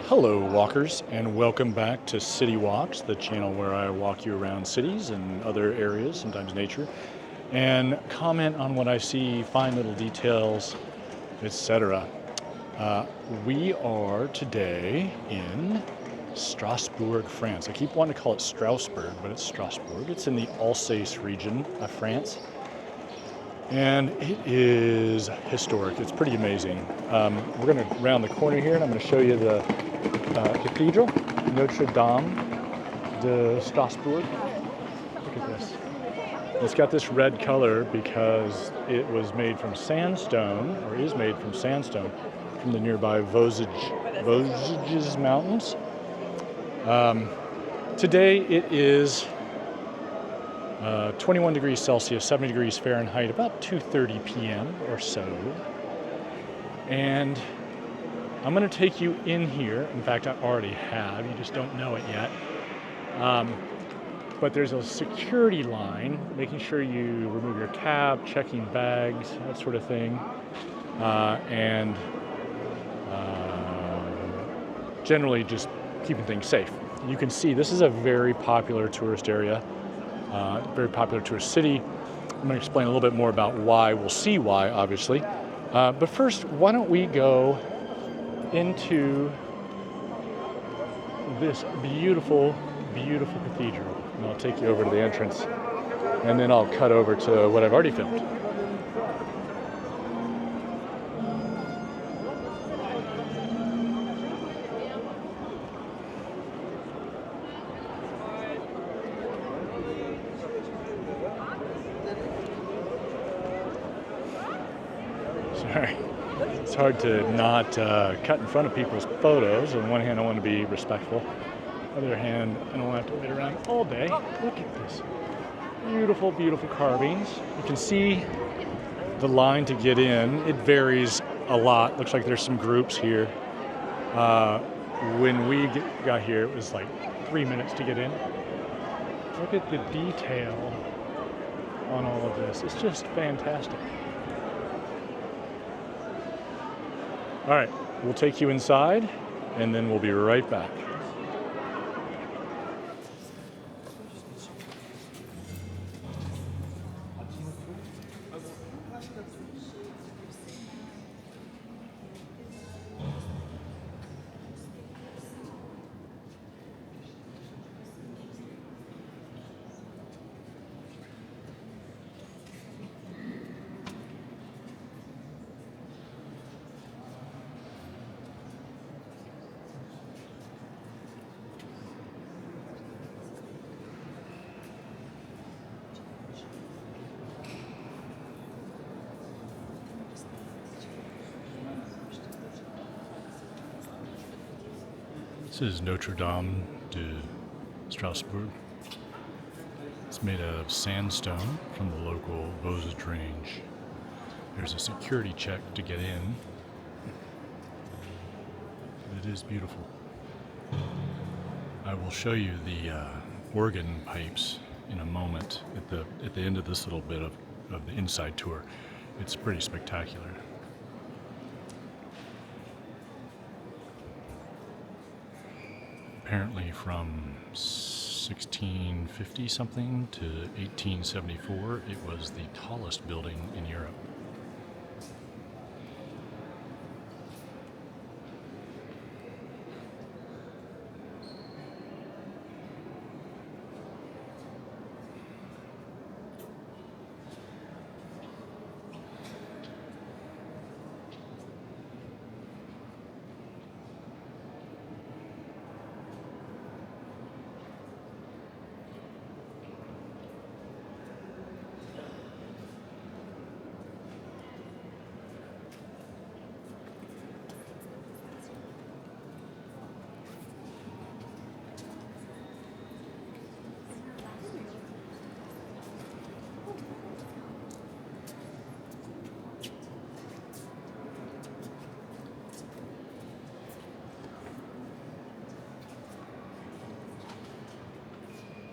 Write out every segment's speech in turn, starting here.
Hello, walkers, and welcome back to City Walks, the channel where I walk you around cities and other areas, sometimes nature, and comment on what I see, find little details, etc. Uh, we are today in Strasbourg, France. I keep wanting to call it Strasbourg, but it's Strasbourg. It's in the Alsace region of France, and it is historic. It's pretty amazing. We're going to round the corner here, and I'm going to show you the cathedral, Notre Dame de Strasbourg. Look at this. It's got this red color because it was made from sandstone, or is made from sandstone, from the nearby Vosges Mountains. Today it is 21 degrees Celsius, 70 degrees Fahrenheit, about 2:30 p.m. or so. And I'm going to take you in here. In fact, I already have. You just don't know it yet. But there's a security line, making sure you remove your cap, checking bags, that sort of thing. And generally just keeping things safe. You can see this is a very popular tourist area, very popular tourist city. I'm going to explain a little bit more about why. We'll see why, obviously. But first, why don't we go into this beautiful, beautiful cathedral. And I'll take you over to the entrance, and then I'll cut over to what I've already filmed. Sorry. It's hard to not cut in front of people's photos. On one hand, I want to be respectful. On the other hand, I don't want to have to wait around all day. Look at this. Beautiful, beautiful carvings. You can see the line to get in. It varies a lot. Looks like there's some groups here. When we got here, it was like 3 minutes to get in. Look at the detail on all of this. It's just fantastic. All right, we'll take you inside, and then we'll be right back. This is Notre Dame de Strasbourg. It's made out of sandstone from the local Vosges range. There's a security check to get in. It is beautiful. I will show you the organ pipes in a moment at the end of this little bit of the inside tour. It's pretty spectacular. Apparently from 1650 something to 1874, it was the tallest building in Europe.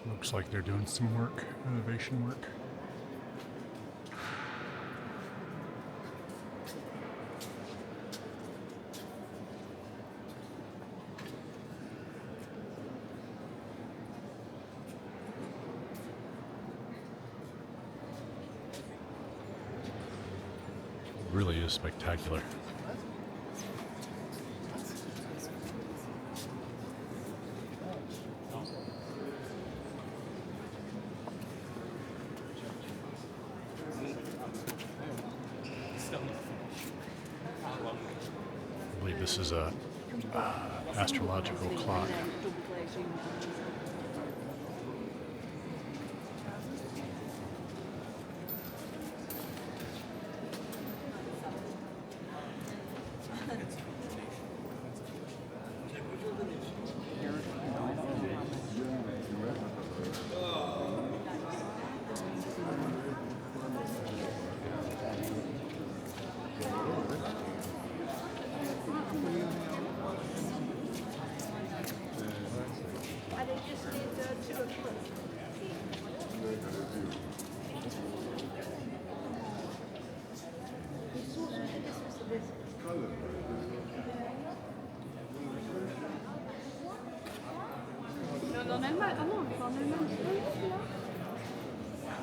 Looks like they're doing some work, renovation work. is spectacular. I believe this is a astrological clock.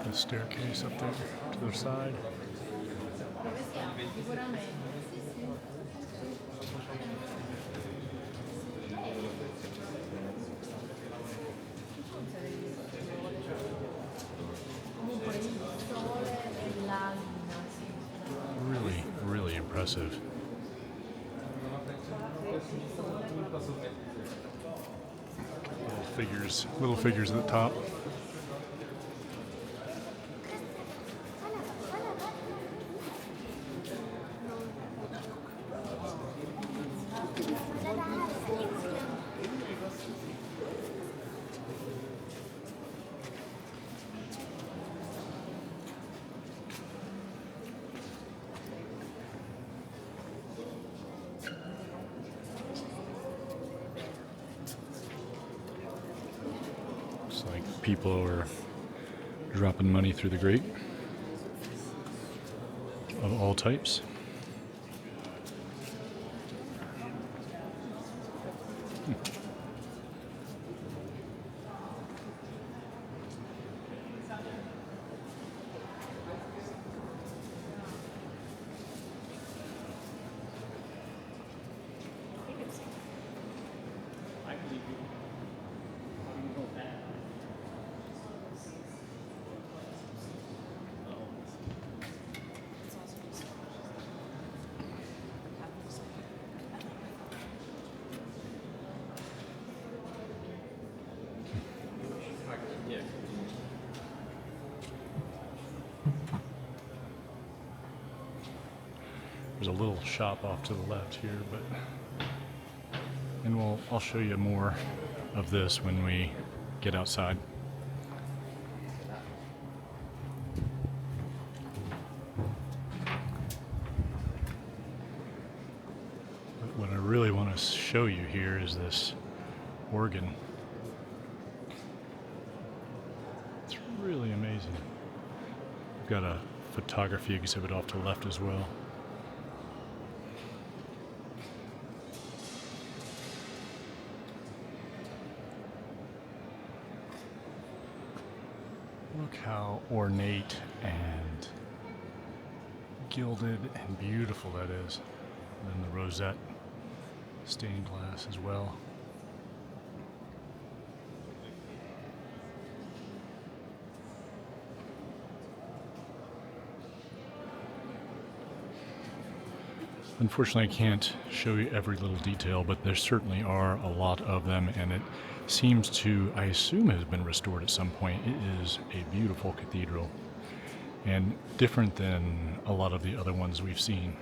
The staircase up there to the side. Really, really impressive. Little figures at the top. Looks like people are dropping money through the grate of all types. There's a little shop off to the left here, and I'll show you more of this when we get outside. But what I really want to show you here is this organ. It's really amazing. We've got a photography exhibit off to the left as well. Look how ornate and gilded and beautiful that is. And then the rosette stained glass as well. Unfortunately, I can't show you every little detail, but there certainly are a lot of them, and it seems to, I assume, has been restored at some point. It is a beautiful cathedral, and different than a lot of the other ones we've seen.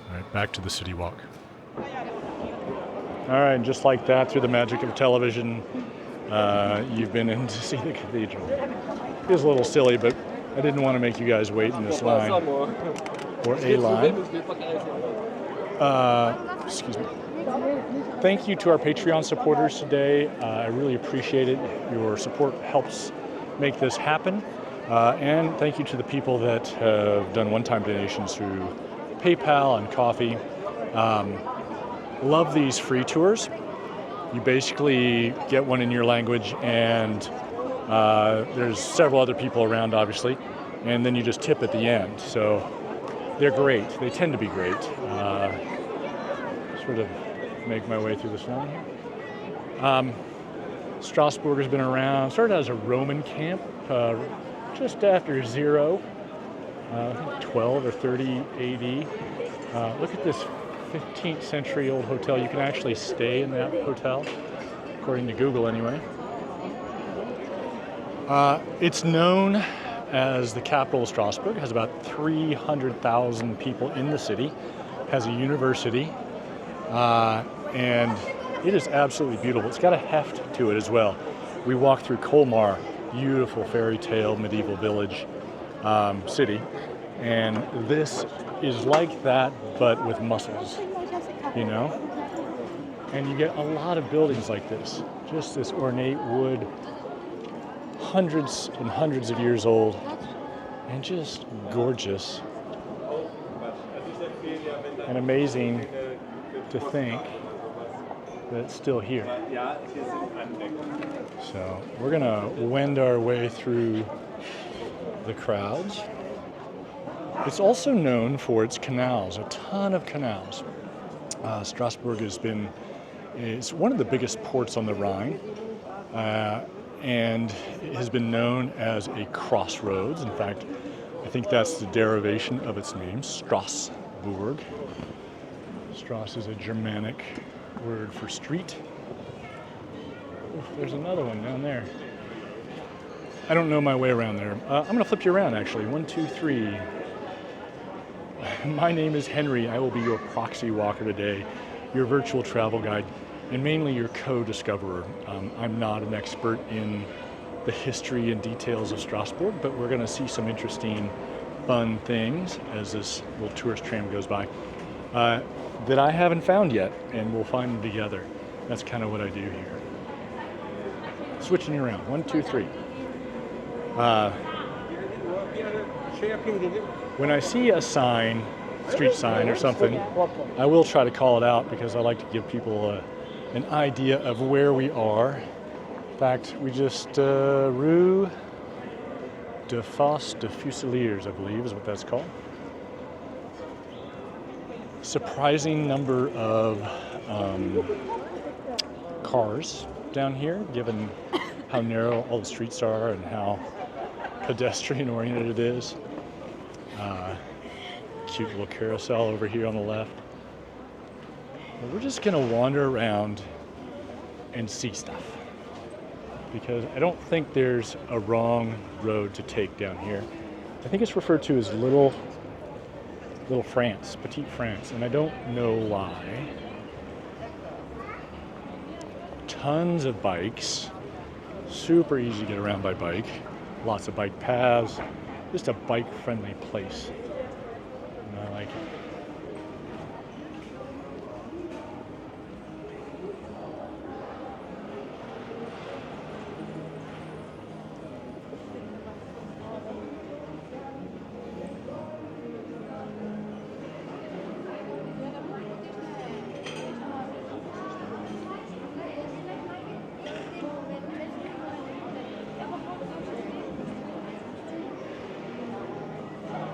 All right, back to the city walk. All right, just like that, through the magic of television, you've been in to see the cathedral. It is a little silly, but I didn't want to make you guys wait in this line, or a line. Excuse me. Thank you to our Patreon supporters today. I really appreciate it. Your support helps make this happen. And thank you to the people that have done one-time donations through PayPal and Coffee. Love these free tours. You basically get one in your language, and there's several other people around, obviously. and then you just tip at the end. So they're great. They tend to be great. Sort of make my way through this one here. Strasbourg has been around, started as a Roman camp just after 12 or 30 AD. Look at this 15th century old hotel. You can actually stay in that hotel, according to Google anyway. It's known as the capital of Strasbourg. It has about 300,000 people in the city, has a university, and it is absolutely beautiful. It's got a heft to it as well. We walked through Colmar, beautiful fairy tale medieval village city, and this is like that but with muscles, you know? And you get a lot of buildings like this, just this ornate wood, hundreds and hundreds of years old, and just gorgeous and amazing to think that it's still here. So we're gonna wend our way through the crowds. It's also known for its canals, a ton of canals. Strasbourg is one of the biggest ports on the Rhine, and it has been known as a crossroads. In fact, I think that's the derivation of its name, Strasbourg. Strasse is a Germanic word for street. Ooh, there's another one down there. I don't know my way around there. I'm going to flip you around, actually. 1, 2, 3. My name is Henry. I will be your proxy walker today, your virtual travel guide, and mainly your co-discoverer. I'm not an expert in the history and details of Strasbourg, but we're going to see some interesting, fun things as this little tourist tram goes by that I haven't found yet, and we'll find them together. That's kind of what I do here. Switching you around. 1, 2, 3. When I see a sign, street sign or something, I will try to call it out because I like to give people an idea of where we are. In fact, we just Rue de Fosse de Fusiliers, I believe is what that's called. Surprising number of cars down here, given how narrow all the streets are and how pedestrian oriented it is. Cute little carousel over here on the left. But we're just gonna wander around and see stuff because I don't think there's a wrong road to take down here. I think it's referred to as Little France, Petite France, and I don't know why. Tons of bikes, super easy to get around by bike, lots of bike paths, just a bike-friendly place. And I like it.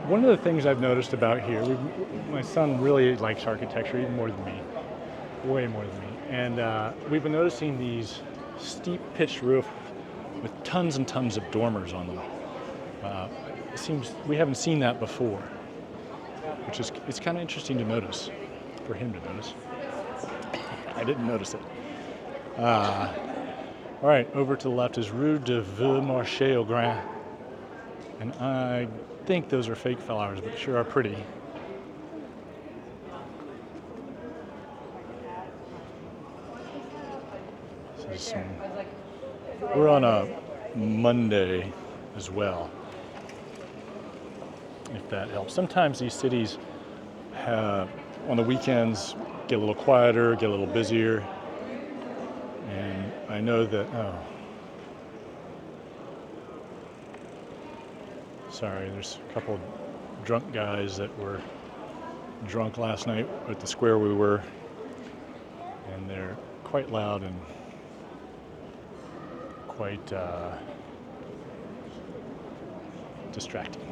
One of the things I've noticed about here, my son really likes architecture even more than me, way more than me. And we've been noticing these steep pitched roofs with tons and tons of dormers on them. It seems we haven't seen that before, which is, it's kind of interesting to notice, for him to notice. I didn't notice it. All right, over to the left is Rue de Vieux Marché au Grain. And I think those are fake flowers, but sure are pretty. We're on a Monday as well, if that helps. Sometimes these cities have, on the weekends, get a little quieter, get a little busier. And I know that, sorry, there's a couple of drunk guys that were drunk last night at the square we were, and they're quite loud and quite distracting.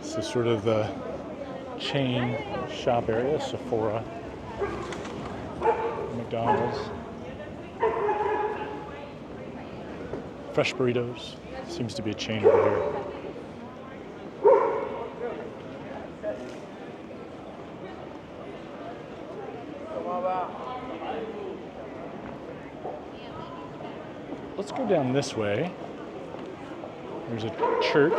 This is sort of the chain shop area, Sephora, McDonald's, Fresh Burritos. Seems to be a chain over here. Let's go down this way. There's a church.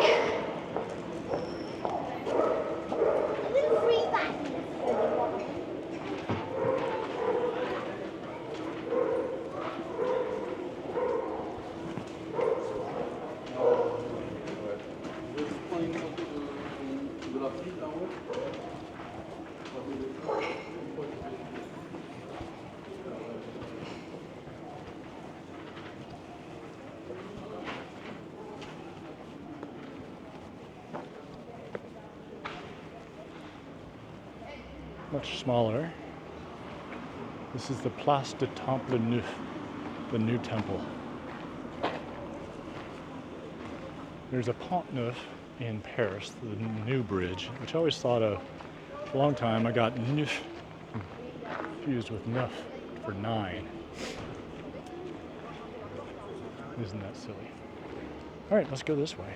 Much smaller. This is the Place du Temple Neuf, the new temple. There's a Pont Neuf in Paris, the new bridge, which I always thought of for a long time. I got neuf confused with neuf for 9. Isn't that silly? All right, let's go this way.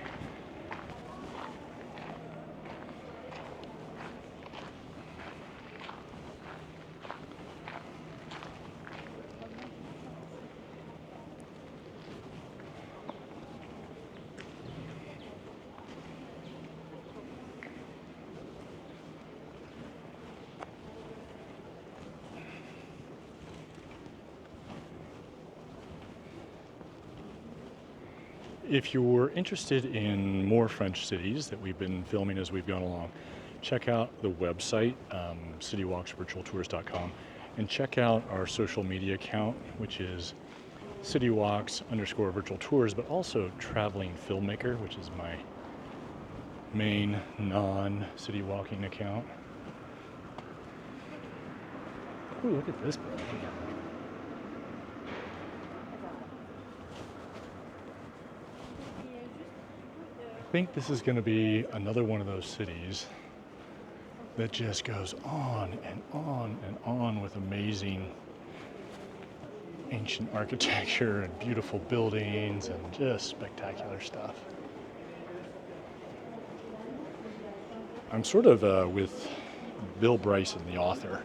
If you're interested in more French cities that we've been filming as we've gone along, check out the website, citywalksvirtualtours.com, and check out our social media account, which is citywalks_virtual tours, but also Traveling Filmmaker, which is my main non-city walking account. Ooh, look at this building. I think this is going to be another one of those cities that just goes on and on and on with amazing ancient architecture and beautiful buildings and just spectacular stuff. I'm sort of with Bill Bryson, the author.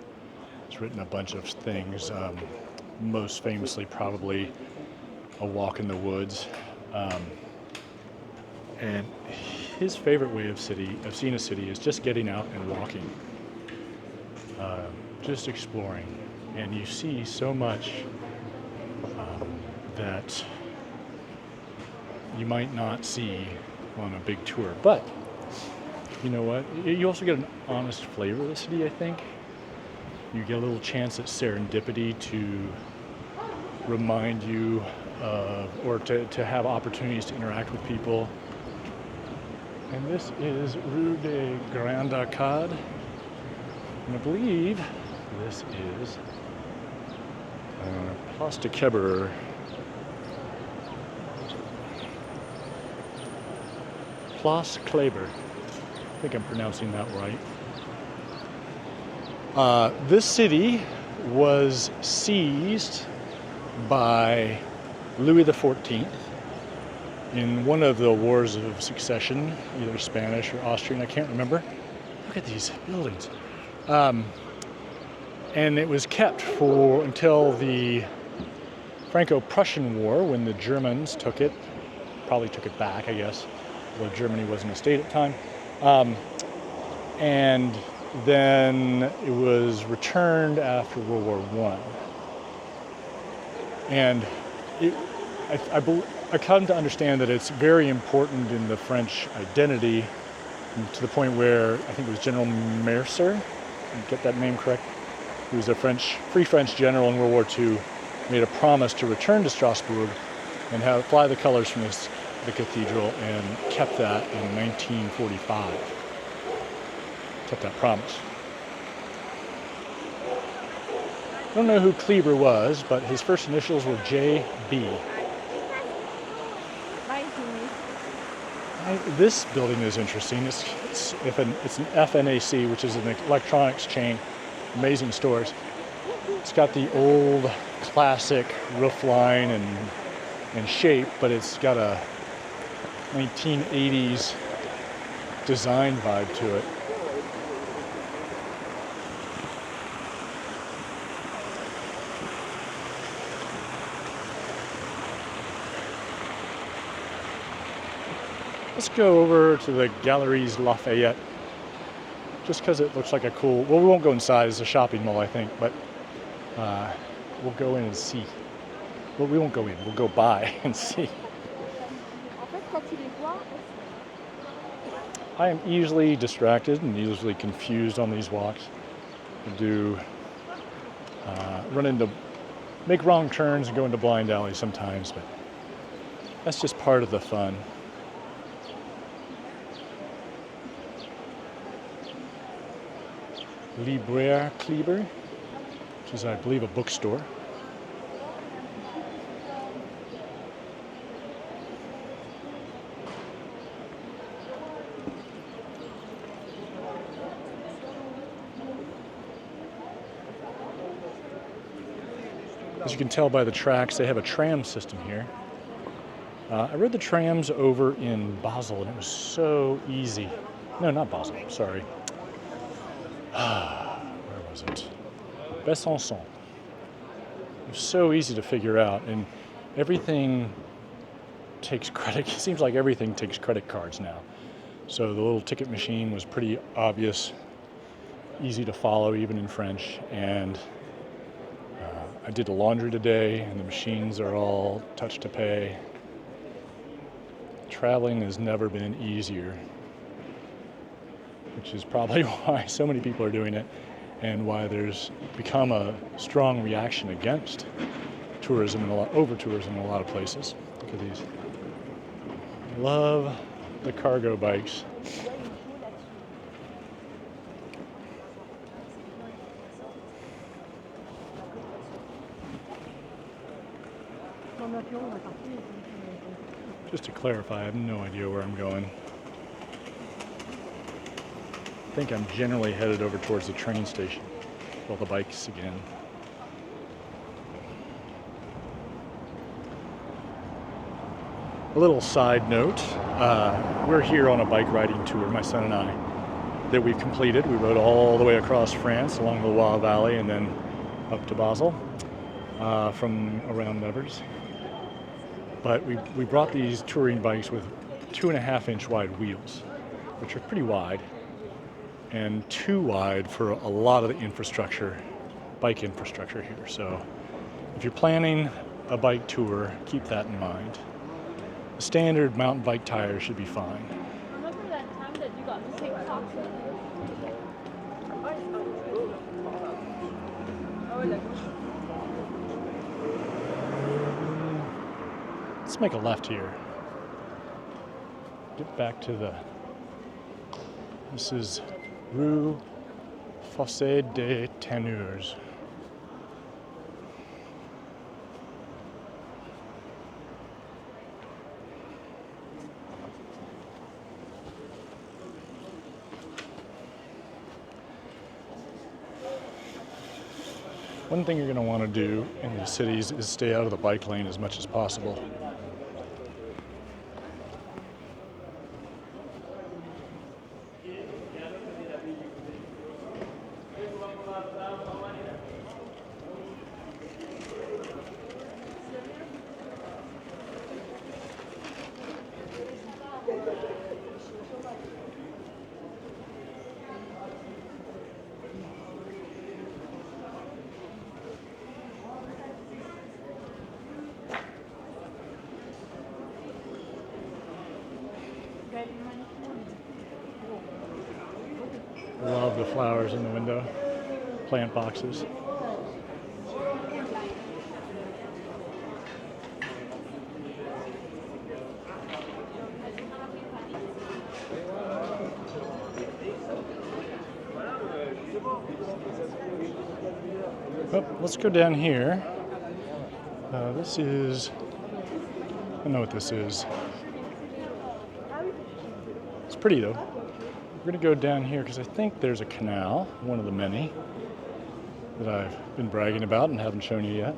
He's written a bunch of things, most famously probably A Walk in the Woods. And his favorite way of seeing a city is just getting out and walking, just exploring. And you see so much that you might not see on a big tour. But you know what? You also get an honest flavor of the city, I think. You get a little chance at serendipity to remind you of, or to have opportunities to interact with people. And this is Rue des Grands Arcades. And I believe this is Place de Keber. Place Kleber. I think I'm pronouncing that right. This city was seized by Louis XIV in one of the wars of succession, either Spanish or Austrian, I can't remember. Look at these buildings. And it was kept until the Franco-Prussian War, when the Germans took it, probably took it back, I guess, although Germany wasn't a state at the time. And then it was returned after World War I. And I come to understand that it's very important in the French identity, to the point where I think it was General Mercer, get that name correct, who was a Free French general in World War II, made a promise to return to Strasbourg and fly the colors from the cathedral, and kept that in 1945. Kept that promise. I don't know who Kleber was, but his first initials were JB. This building is interesting. It's an FNAC, which is an electronics chain, amazing stores. It's got the old classic roof line and shape, but it's got a 1980s design vibe to it. Let's go over to the Galeries Lafayette, just because it looks like a cool, well, we won't go inside, it's a shopping mall, I think, but we'll go in and see. Well, we won't go in, we'll go by and see. I am easily distracted and easily confused on these walks. I do make wrong turns and go into blind alleys sometimes, but that's just part of the fun. Libraire Kleber, which is, I believe, a bookstore. As you can tell by the tracks, they have a tram system here. I rode the trams over in Basel, and it was so easy. No, not Basel, sorry. Where was it? Besançon. It was so easy to figure out, and everything takes credit. It seems like everything takes credit cards now. So the little ticket machine was pretty obvious, easy to follow even in French, and I did the laundry today, and the machines are all touch to pay. Traveling has never been easier, which is probably why so many people are doing it and why there's become a strong reaction against tourism and over-tourism in a lot of places. Look at these. Love the cargo bikes. Just to clarify, I have no idea where I'm going. I think I'm generally headed over towards the train station. Well, the bikes again. A little side note, we're here on a bike riding tour, my son and I, that we've completed. We rode all the way across France along the Loire Valley and then up to Basel from around Nevers. But we brought these touring bikes with 2.5-inch wide wheels, which are pretty wide, and too wide for a lot of the infrastructure, bike infrastructure here. So if you're planning a bike tour, keep that in mind. Standard mountain bike tires should be fine. Remember that time that you got TikTok? Let's make a left here. Get back to this is Rue Fossé des Tanneurs. One thing you're going to want to do in the cities is stay out of the bike lane as much as possible. Love the flowers in the window, plant boxes. Well, let's go down here. This is, I don't know what this is. It's pretty though. We're gonna go down here because I think there's a canal, one of the many that I've been bragging about and haven't shown you yet.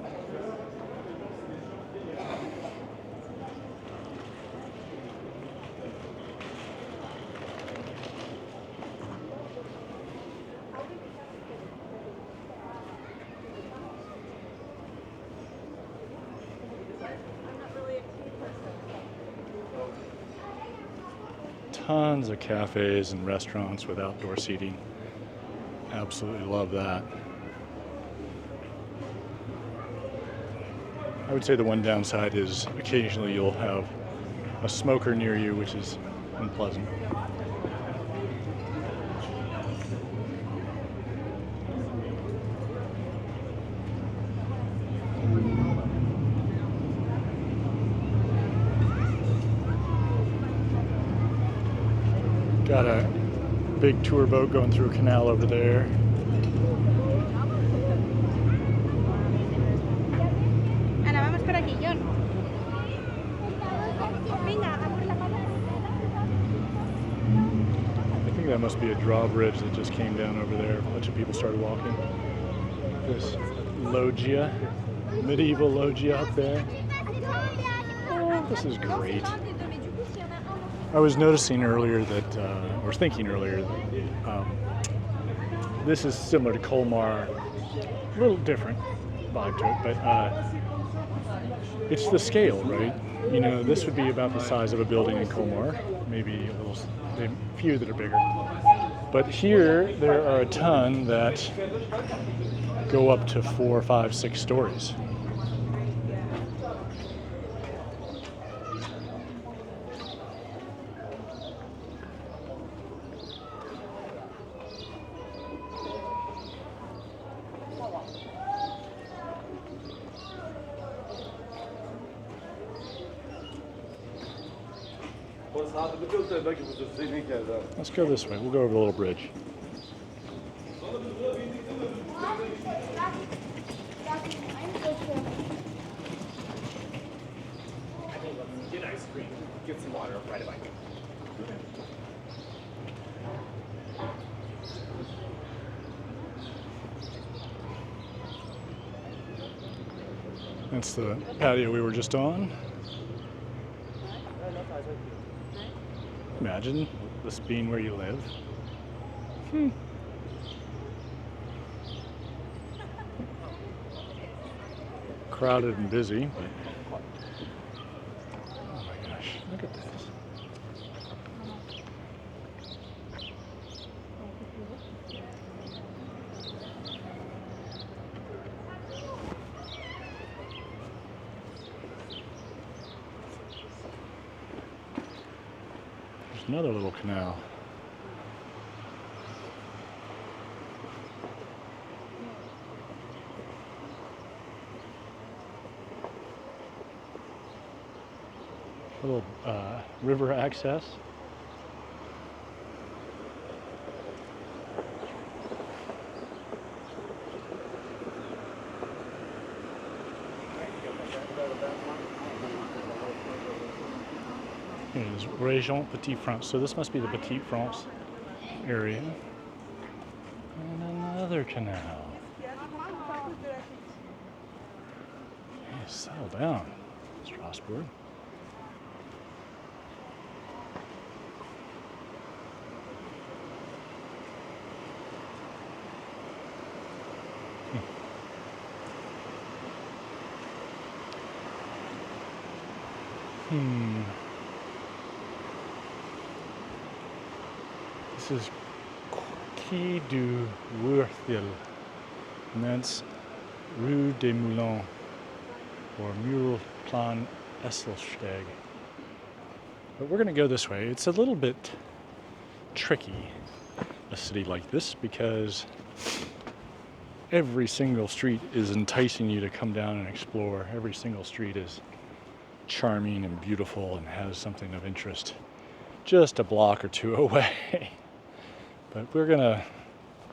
Tons of cafes and restaurants with outdoor seating. Absolutely love that. I would say the one downside is occasionally you'll have a smoker near you, which is unpleasant. Got a big tour boat going through a canal over there. Ana, vamos por aquí, John. Venga, hagamos la pata. I think that must be a drawbridge that just came down over there. A bunch of people started walking. This loggia, medieval loggia up there. Oh, this is great. I was noticing earlier that, or thinking earlier, that this is similar to Colmar, a little different vibe to it, but it's the scale, right? You know, this would be about the size of a building in Colmar, maybe a few that are bigger. But here, there are a ton that go up to 4, 5, 6 stories. Let's go this way. We'll go over the little bridge. Get ice cream. Get some water right away. That's the patio we were just on. Imagine this being where you live. Crowded and busy, but oh my gosh, look at this. There's another little canal. Little river access. It is Région Petit France. So this must be the Petit France area. And another canal. Hey, settle down, Strasbourg. This is Quai du Wurthil, and that's Rue des Moulins, or Muurplein Esselsteg. But we're going to go this way. It's a little bit tricky, a city like this, because every single street is enticing you to come down and explore. Every single street is charming and beautiful and has something of interest just a block or two away. But we're gonna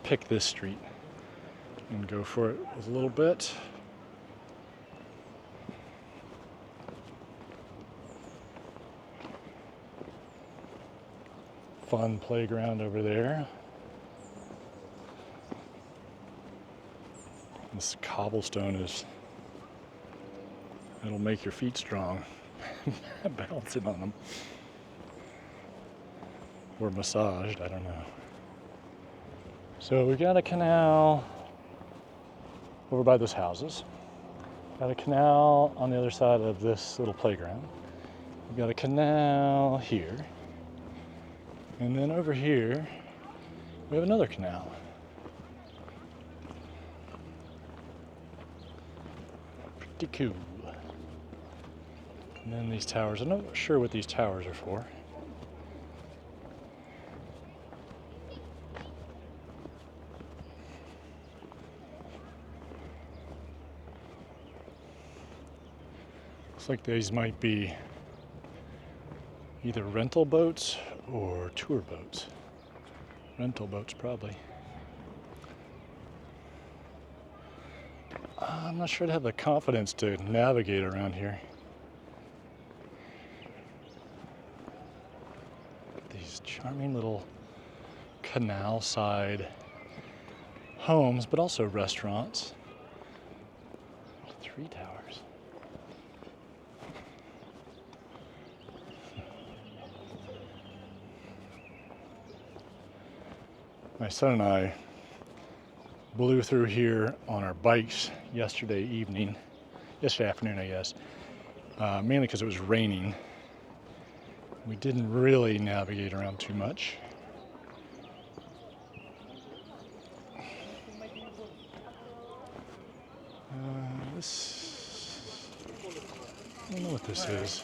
pick this street and go for it with a little bit. Fun playground over there. This cobblestone it'll make your feet strong. Balancing on them. Or massaged, I don't know. So we got a canal over by those houses. Got a canal on the other side of this little playground. We've got a canal here. And then over here, we have another canal. Pretty cool. And then these towers, I'm not sure what these towers are for. Looks like these might be either rental boats or tour boats. Rental boats, probably. I'm not sure I'd have the confidence to navigate around here. These charming little canal side homes, but also restaurants. 3 towers. My son and I blew through here on our bikes yesterday afternoon, I guess, mainly because it was raining. We didn't really navigate around too much. I don't know what this is.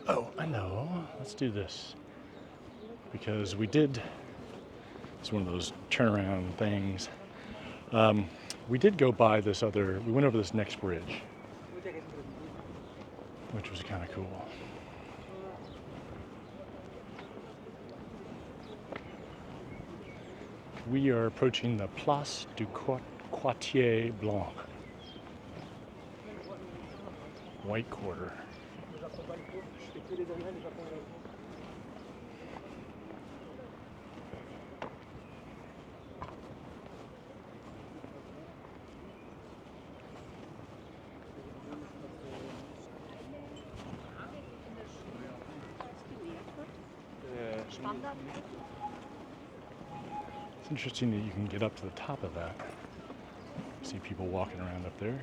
Oh, I know. Let's do this. Because it's one of those turnaround things. We did go by we went over this next bridge, which was kind of cool. We are approaching the Place du Quartier Blanc, White Quarter. It's interesting that you can get up to the top of that. See people walking around up there.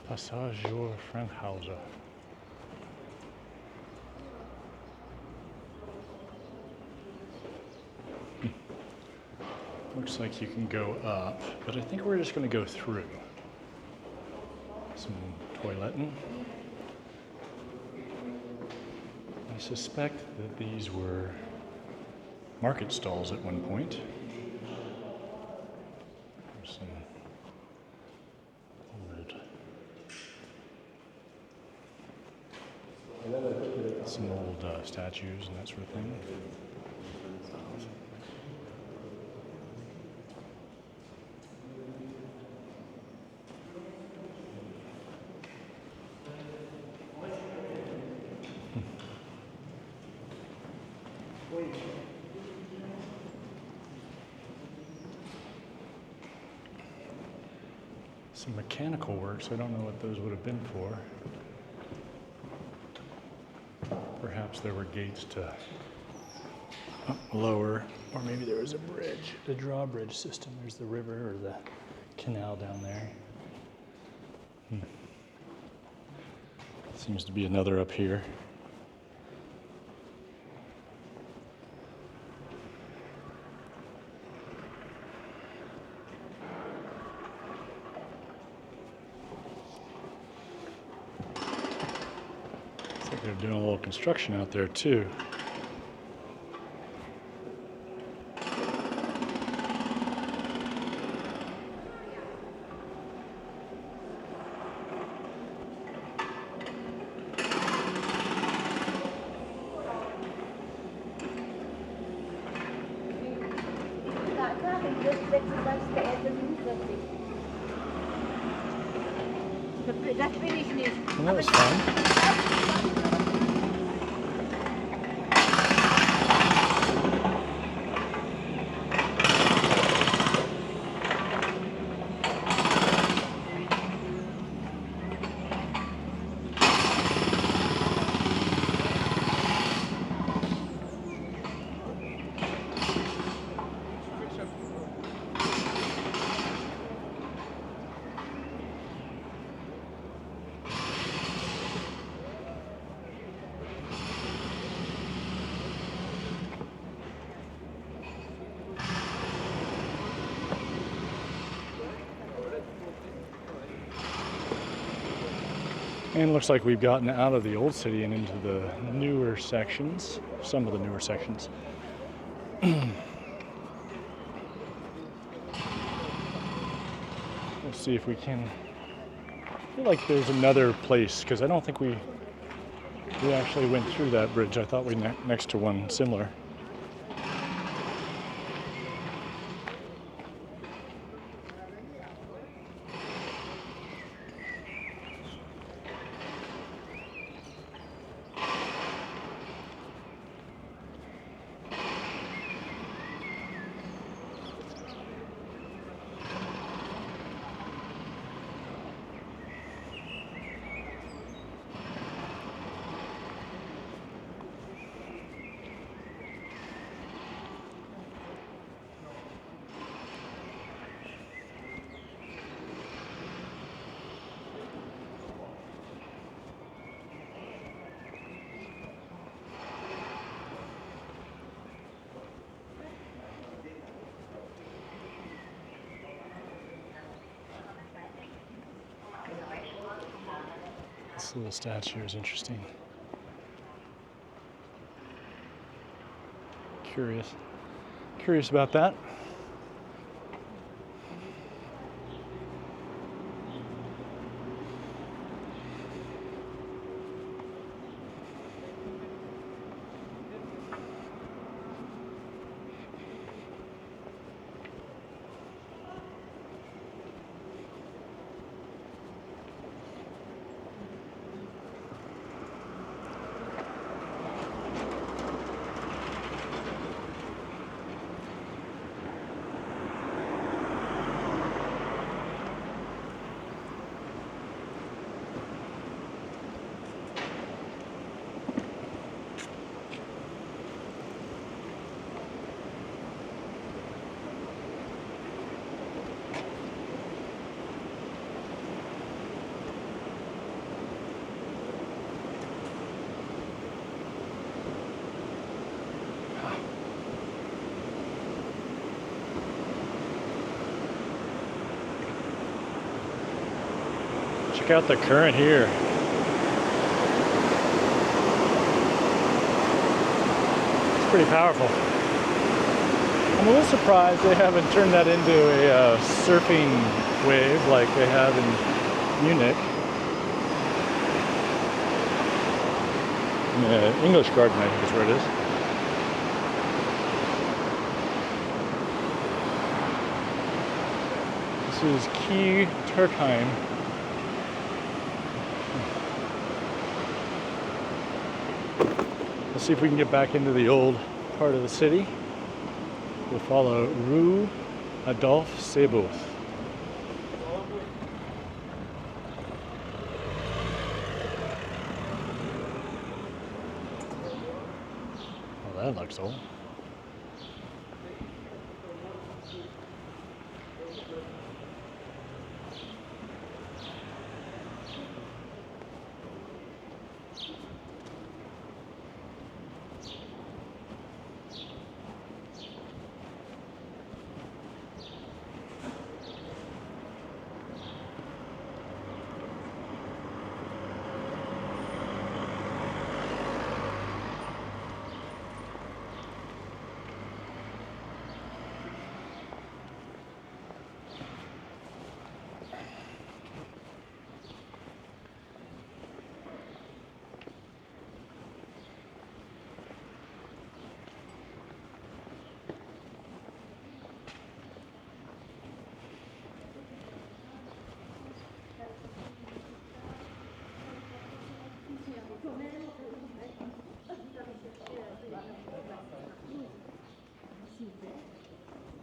Passage Frankhauser. Looks like you can go up, but I think we're just going to go through. Some toileting. I suspect that these were market stalls at one point. There's some old statues and that sort of thing. Some mechanical works. I don't know what those would have been for. Perhaps there were gates to lower, or maybe there was a bridge, the drawbridge system. There's the river or the canal down there. Seems to be another up here. Looks like they're doing a little construction out there too. That's finished. Well, that was fun. And it looks like we've gotten out of the old city and into the newer sections, some of the newer sections. We'll see if we can. I feel like there's another place, because I don't think we actually went through that bridge. I thought we next to one similar. This little statue is interesting. Curious about that. Check out the current here. It's pretty powerful. I'm a little surprised they haven't turned that into a surfing wave like they have in Munich. In the English Garden, I think is where it is. This is Key Turkheim. Let's see if we can get back into the old part of the city. We'll follow Rue Adolphe Seeboth. Well, that looks old.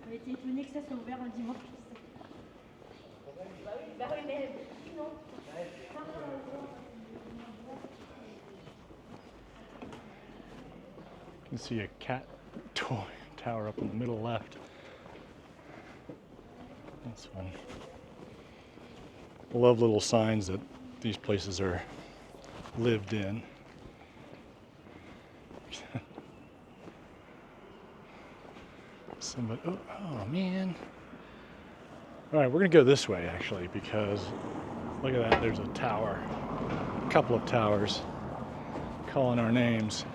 On était étonnés que ça soit ouvert un dimanche. Bah oui, mais non. You can see a cat toy tower up in the middle left. That's fun. I love little signs that these places are lived in. Somebody, oh man. All right, we're gonna go this way actually because look at that, there's a tower, a couple of towers calling our names.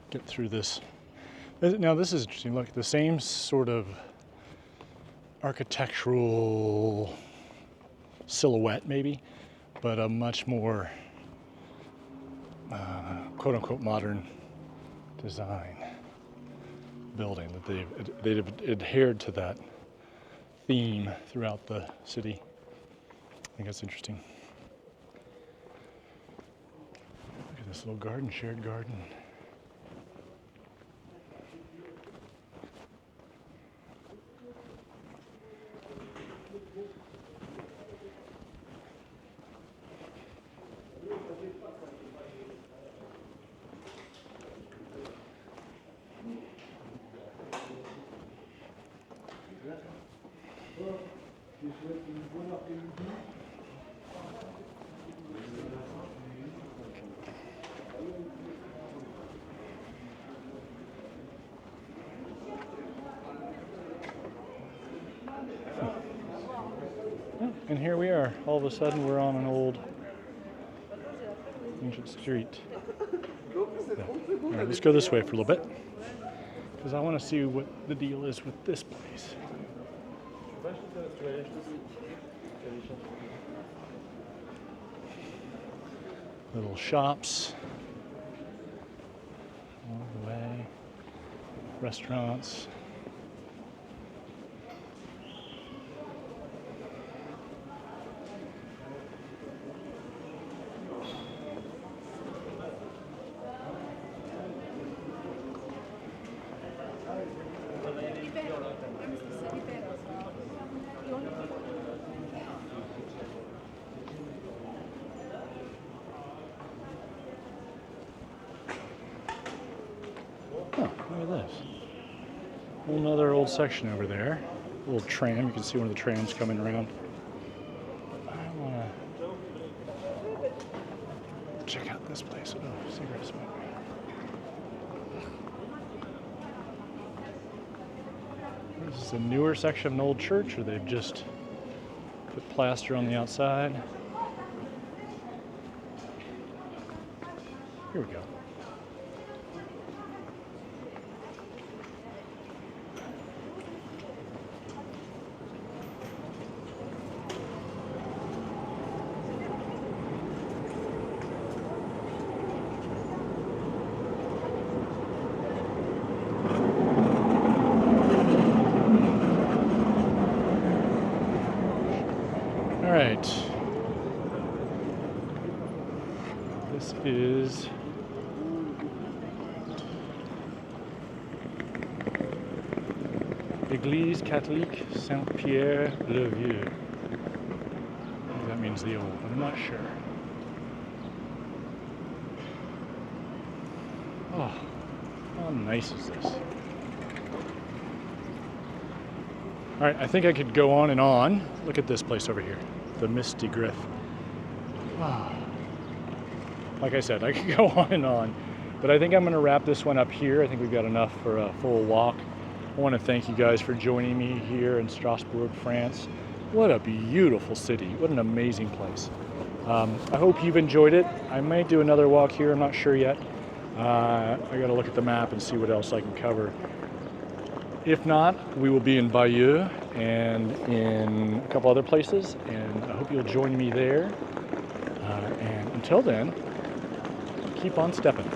Get through this. Now this is interesting, look, the same sort of architectural silhouette maybe, but a much more quote-unquote modern design building that they've adhered to that theme throughout the city. I think that's interesting. Look at this little garden, shared garden. And here we are. All of a sudden, we're on an old ancient street. Yeah. All right, let's go this way for a little bit because I want to see what the deal is with this place. Little shops along the way, restaurants. Look at this. Whole another old section over there. A little tram. You can see one of the trams coming around. I want to check out this place. Oh, cigarette smoke. Is this a newer section of an old church, or they've just put plaster on the outside? Here we go. All right. This is Église catholique Saint-Pierre-le-Vieux. That means the old, but I'm not sure. Oh, how nice is this? All right, I think I could go on and on. Look at this place over here, the Misty Griff. Ah. Like I said, I could go on and on, but I think I'm gonna wrap this one up here. I think we've got enough for a full walk. I wanna thank you guys for joining me here in Strasbourg, France. What a beautiful city, what an amazing place. I hope you've enjoyed it. I might do another walk here, I'm not sure yet. I gotta look at the map and see what else I can cover. If not, we will be in Bayeux and in a couple other places, and I hope you'll join me there. And until then, keep on stepping.